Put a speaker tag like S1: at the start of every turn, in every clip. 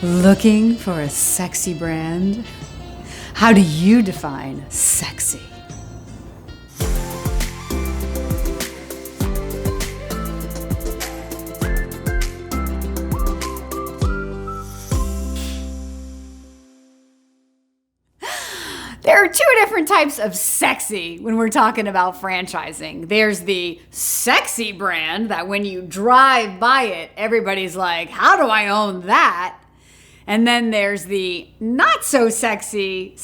S1: Looking for a sexy brand? How do you define sexy? There are two different types of sexy when we're talking about franchising. There's the sexy brand that when you drive by it, everybody's like, how do I own that? And then there's the not so sexy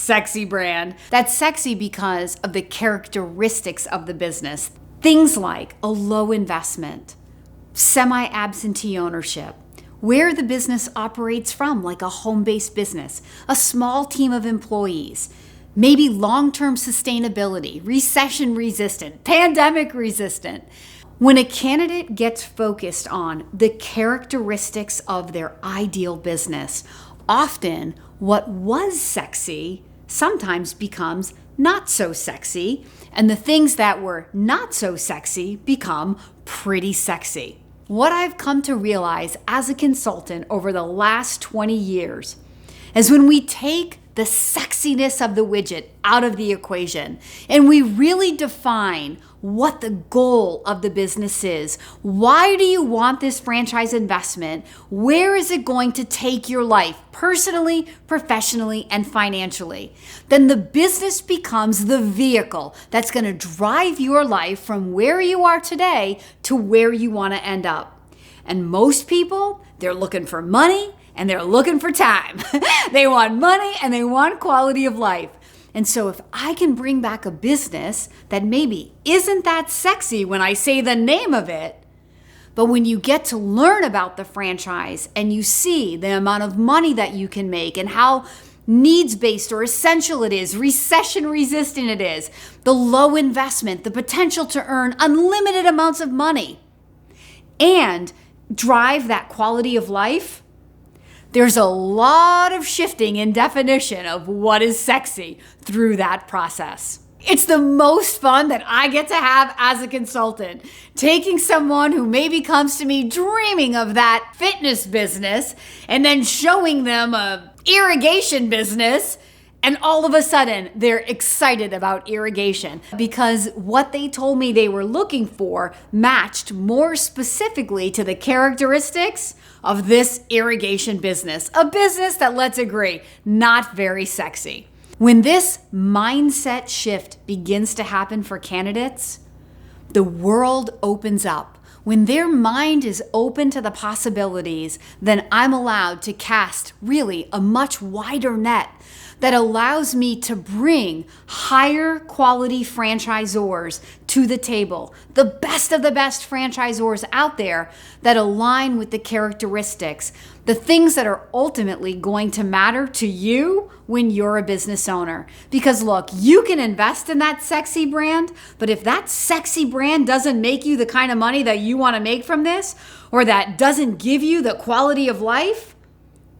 S1: brand that's sexy because of the characteristics of the business. Things like a low investment, semi-absentee ownership, where the business operates from, like a home-based business, a small team of employees, maybe long-term sustainability, recession resistant, pandemic resistant. When a candidate gets focused on the characteristics of their ideal business, often what was sexy sometimes becomes not so sexy, and the things that were not so sexy become pretty sexy. What I've come to realize as a consultant over the last 20 years is when we take the sexiness of the widget out of the equation and we really define what the goal of the business is. Why do you want this franchise investment? Where is it going to take your life personally, professionally, and financially? Then the business becomes the vehicle that's going to drive your life from where you are today to where you want to end up. And most people, they're looking for money and they're looking for time. They want money and they want quality of life. And so if I can bring back a business that maybe isn't that sexy when I say the name of it, but when you get to learn about the franchise and you see the amount of money that you can make and how needs-based or essential it is, recession-resistant it is, the low investment, the potential to earn unlimited amounts of money, and drive that quality of life, there's a lot of shifting in definition of what is sexy through that process. It's the most fun that I get to have as a consultant, taking someone who maybe comes to me dreaming of that fitness business and then showing them a irrigation business, and all of a sudden they're excited about irrigation because what they told me they were looking for matched more specifically to the characteristics of this irrigation business, a business that, let's agree, not very sexy. When this mindset shift begins to happen for candidates, the world opens up. When their mind is open to the possibilities, then I'm allowed to cast really a much wider net that allows me to bring higher quality franchisors to the table, the best of the best franchisors out there that align with the characteristics, the things that are ultimately going to matter to you when you're a business owner. Because look, you can invest in that sexy brand, but if that sexy brand doesn't make you the kind of money that you want to make from this, or that doesn't give you the quality of life,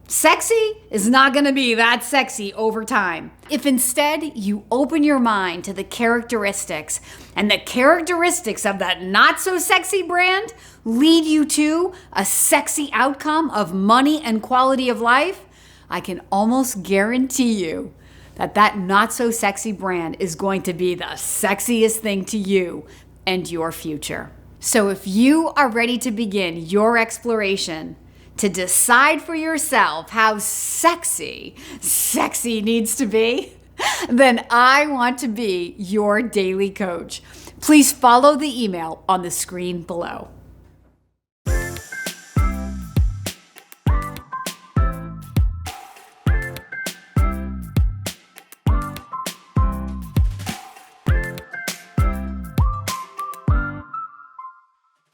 S1: sexy is not going to be that sexy over time. If instead you open your mind to the characteristics, and the characteristics of that not so sexy brand lead you to a sexy outcome of money and quality of life, I can almost guarantee you that that not so sexy brand is going to be the sexiest thing to you and your future. So if you are ready to begin your exploration to decide for yourself how sexy needs to be, then I want to be your daily coach. Please follow the email on the screen below.